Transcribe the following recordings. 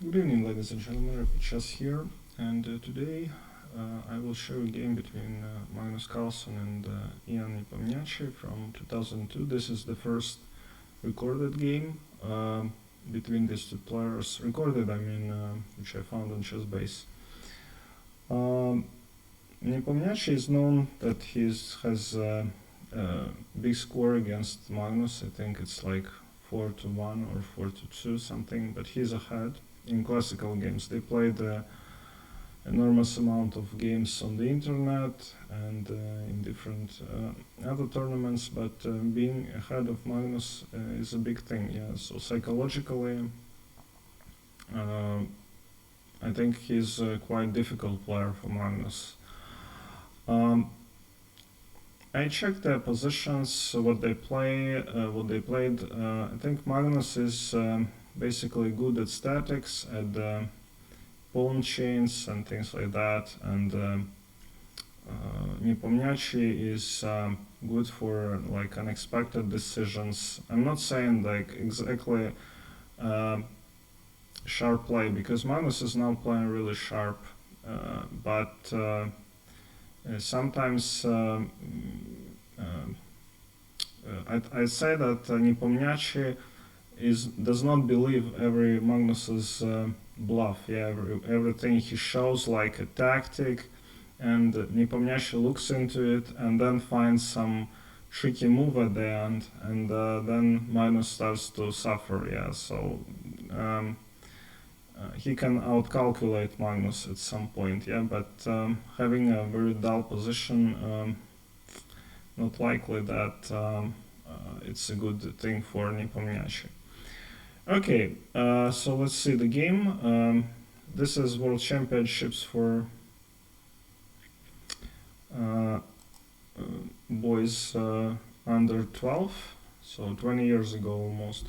Good evening, ladies and gentlemen. Chess here, and today I will show a game between Magnus Carlsen and Nepomniachtchi from 2002. This is the first recorded game between these two players. Recorded, I mean, which I found on ChessBase. Nepomniachtchi is known that he has a big score against Magnus. I think it's like 4-1 or 4-2 something, but he's ahead. In classical games, they played enormous amount of games on the internet and in different other tournaments, but being ahead of Magnus is a big thing. Yeah, so psychologically, I think he's a quite difficult player for Magnus. I checked their positions, what they played. I think Magnus is basically good at statics, at pawn chains and things like that, and Nepomniachtchi is good for like unexpected decisions. I'm not saying like exactly sharp play, because Magnus is now playing really sharp, but sometimes I'd say that Nepomniachtchi does not believe every Magnus's bluff. Yeah, everything he shows like a tactic, and Nepomniachtchi looks into it and then finds some tricky move at the end, and then Magnus starts to suffer. Yeah, so he can outcalculate Magnus at some point. Yeah, but having a very dull position, not likely that it's a good thing for Nepomniachtchi. Okay, so let's see the game. This is World Championships for boys under 12, so 20 years ago almost.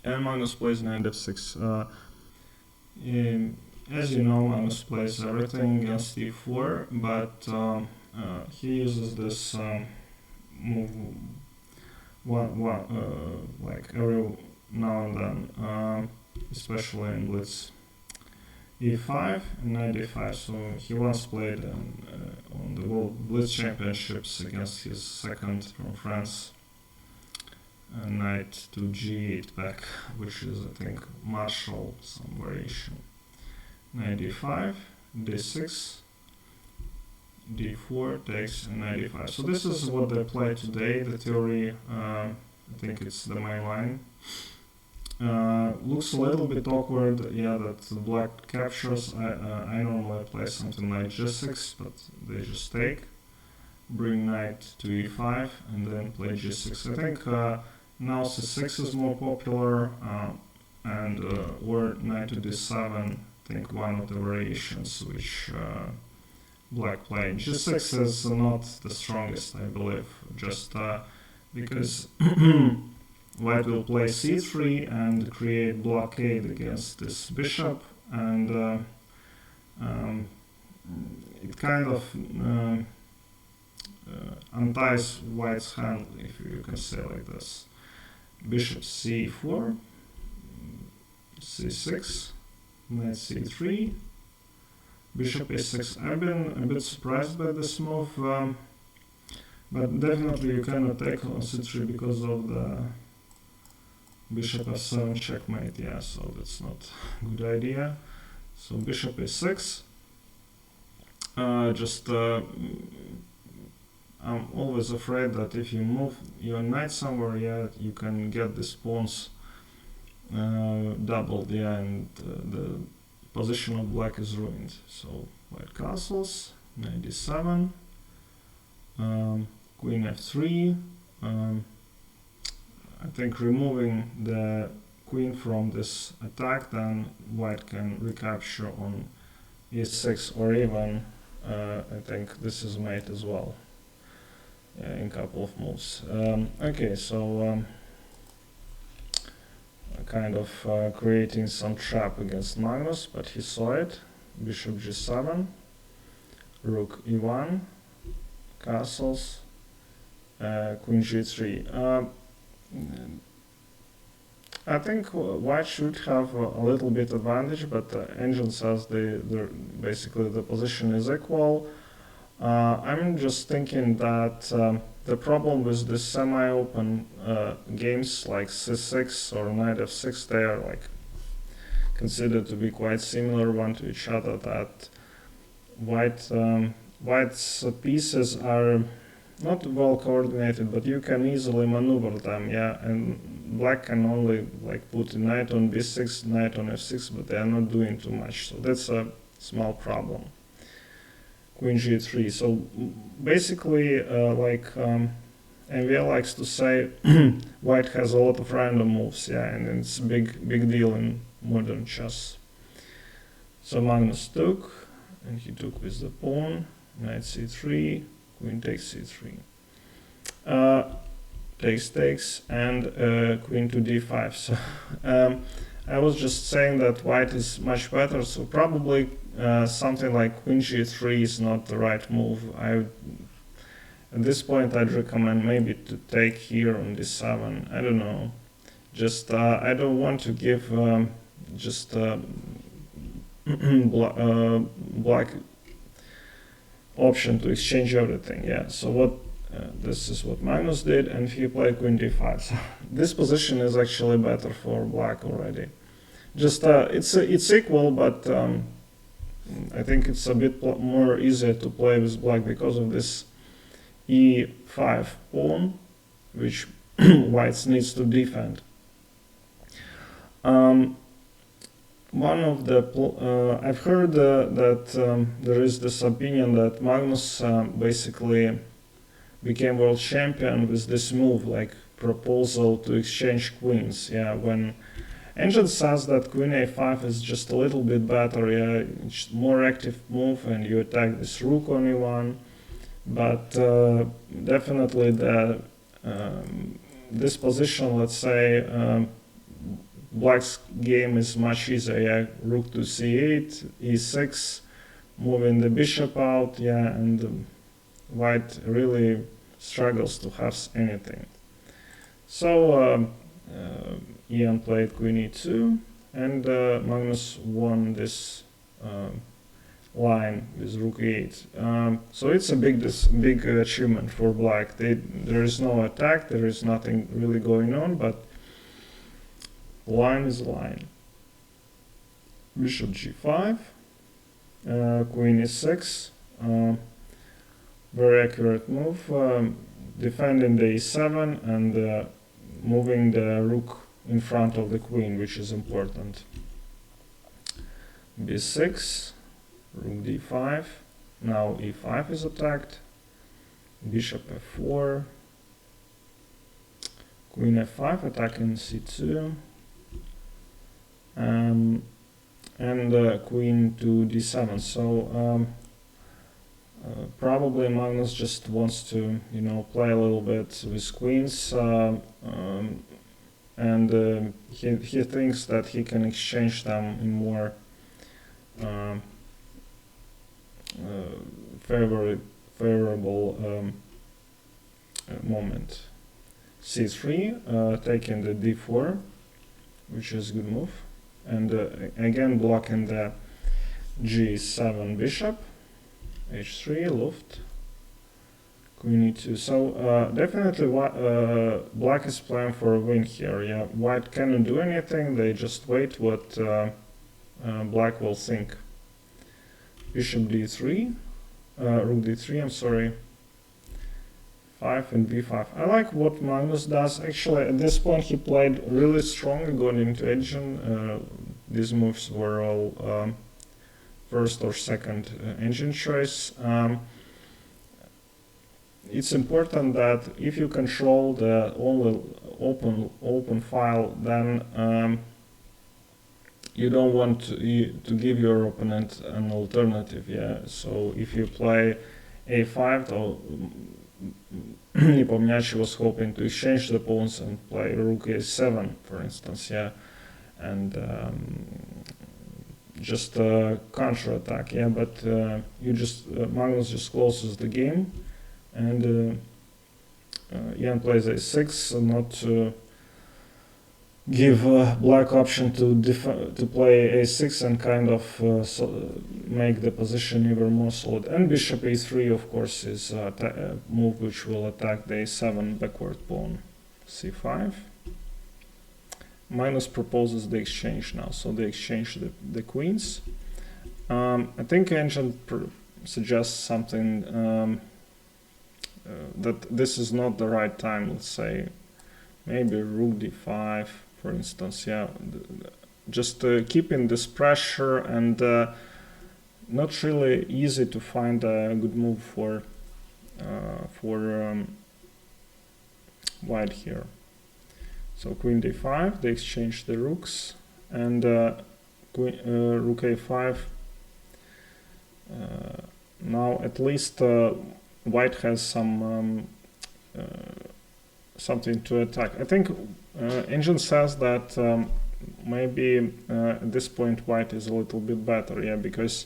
And Magnus plays knight f6. As you know, Magnus plays everything against e4, but he uses this move like every now and then, especially in blitz e5 and knight e5. So he once played on the World Blitz Championships against his second from France, knight to g8 back, which is, I think, Marshall, some variation. Knight e5, d6, d4 takes knight e5. So this is what they play today. The theory, I think it's the main line. Looks a little bit awkward, yeah, that the black captures. I normally play something like g6, but they just take, bring knight to e5, and then play g6. I think now c6 is more popular, and or knight to d7, I think one of the variations which black play. g6 is not the strongest, I believe, just because white will play c3 and create blockade against this bishop, and it kind of unties white's hand, if you can say like this. Bishop c4, c6, knight c3, bishop a6. I've been a bit surprised by this move, but definitely you cannot take on c3 because of the bishop f7 checkmate. Yeah, so that's not a good idea. So bishop a6. I'm always afraid that if you move your knight somewhere, yeah, you can get these pawns doubled, yeah, and the position of black is ruined. So white castles, knight d7, queen f3. I think removing the queen from this attack, then white can recapture on e6, or even I think this is mate as well, in a couple of moves. Okay, so kind of creating some trap against Magnus, but he saw it. Bishop g7, rook e1, castles, queen g3. I think white should have a little bit advantage, but the engine says basically the position is equal. I'm just thinking that the problem with the semi-open games like c6 or knight f6, they are like considered to be quite similar one to each other. That white's pieces are not well coordinated, but you can easily maneuver them, yeah. And black can only like put a knight on b6, knight on f6, but they are not doing too much. So that's a small problem. Queen g3. So basically, MVL likes to say, white has a lot of random moves, yeah, and it's a big deal in modern chess. So Magnus took, and he took with the pawn, knight c3, queen takes c3, takes, and queen to d5. So I was just saying that white is much better, so probably something like queen g3 is not the right move. At this point I'd recommend maybe to take here on d7. I don't know. Just I don't want to give black option to exchange everything. Yeah. So what this is what Magnus did, and he played queen d5. So this position is actually better for black already. Just it's equal, but I think it's a bit more easier to play with black because of this e5 pawn, which white needs to defend. One of the I've heard that there is this opinion that Magnus basically became world champion with this move, like proposal to exchange queens. Yeah, when engine says that queen a5 is just a little bit better, yeah, it's more active move, and you attack this rook on e1. But definitely this position, let's say, black's game is much easier. Yeah, rook to c8, e6, moving the bishop out. Yeah, and white really struggles to have anything. So Ian played queen e2, and Magnus won this line with rook e8. So it's a big achievement for black. There is no attack, there is nothing really going on, but line is a line. Bishop g5, queen e6, very accurate move, defending the e7 and moving the rook in front of the queen, which is important. b6, rook d5, now e5 is attacked, bishop f4, queen f5 attacking c2, and queen to d7. So probably Magnus just wants to, play a little bit with queens, and he thinks that he can exchange them in more favorable moment. c3, taking the d4, which is a good move, and again blocking the g7 bishop, h3, luft, queen e2. So definitely black is playing for a win here. Yeah, white cannot do anything, they just wait what black will think. Bishop d3, rook d3, I'm sorry, 5 and b5. I like what Magnus does. Actually, at this point he played really strong going into engine. These moves were all first or second engine choice. It's important that if you control the only open file, then you don't want to give your opponent an alternative. Yeah. So if you play a5, though, Nepomniachtchi was hoping to exchange the pawns and play rook a7, for instance. Yeah, and just counter attack. Yeah, but Magnus just closes the game, and Jan plays a6, not give black option to play a6 and kind of make the position even more solid. And bishop a3, of course, is a move which will attack the a7 backward pawn. c5. Magnus proposes the exchange now, so they exchange the queens. I think ancient suggests something that this is not the right time. Let's say maybe rook d5, for instance. Yeah, just keeping this pressure, and not really easy to find a good move for white here. So queen d5, they exchange the rooks, and rook a5. Now at least white has some something to attack. I think Engine says that maybe at this point white is a little bit better, yeah, because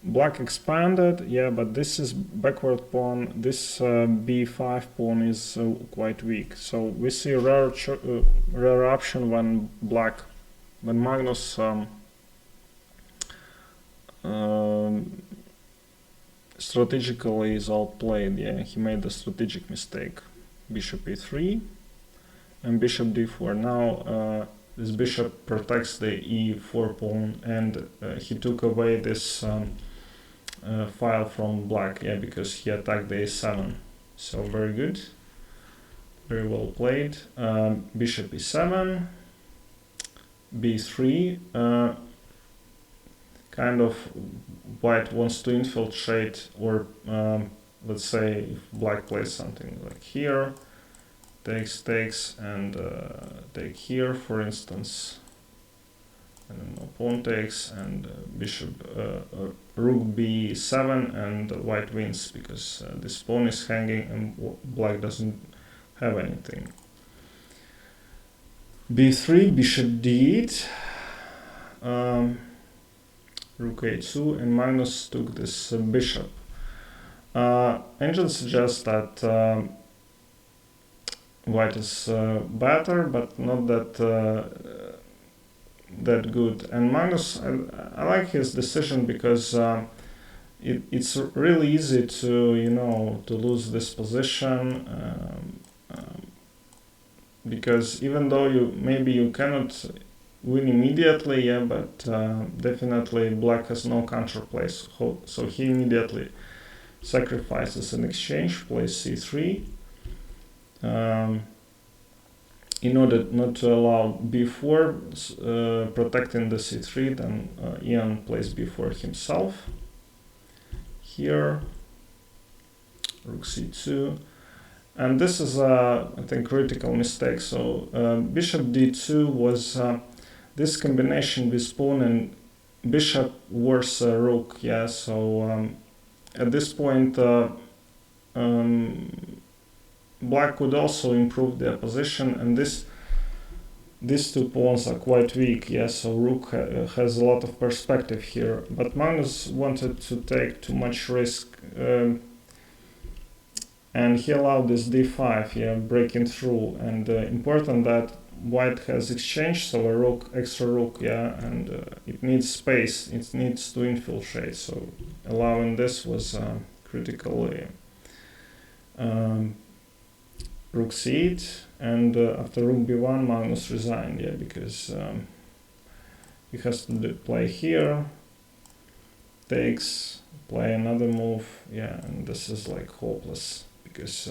black expanded, yeah, but this is backward pawn. This b5 pawn is quite weak. So we see a rare option when Magnus strategically is outplayed. Yeah, he made a strategic mistake. Bishop e3 and bishop d4. Now this bishop protects the e4 pawn, and he took away this file from black, yeah, because he attacked the a7. So very good, very well played. Bishop e7, b3. Kind of white wants to infiltrate, or let's say if black plays something like here, takes, and take here, for instance, and then pawn takes, and bishop rook b7, and white wins because this pawn is hanging and black doesn't have anything. b3, bishop d8, rook a2, and Magnus took this bishop. Engine suggests that white is better, but not that good. And Magnus, I like his decision because it's really easy to to lose this position, because even though you cannot win immediately, yeah, but definitely black has no counterplay, so he immediately sacrifices an exchange, plays c3, in order not to allow b4, protecting the c3. Then Ian plays b4 himself. Here, rook c2, and this is I think critical mistake. So bishop d2 was this combination with pawn and bishop versus rook, yeah. So at this point black could also improve their position, and these two pawns are quite weak, yeah. So rook has a lot of perspective here, but Magnus wanted to take too much risk, and he allowed this d5, yeah, breaking through. And important that white has exchange, so a rook, extra rook, yeah, and it needs space, it needs to infiltrate, so allowing this was critically. Rook c8, and after rook b1 Magnus resigned, yeah, because he has to play here, takes, play another move, yeah, and this is like hopeless because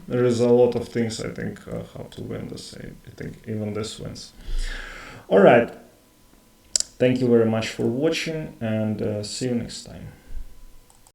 there is a lot of things, I think, how to win this. I think even this wins. Alright, thank you very much for watching, and see you next time.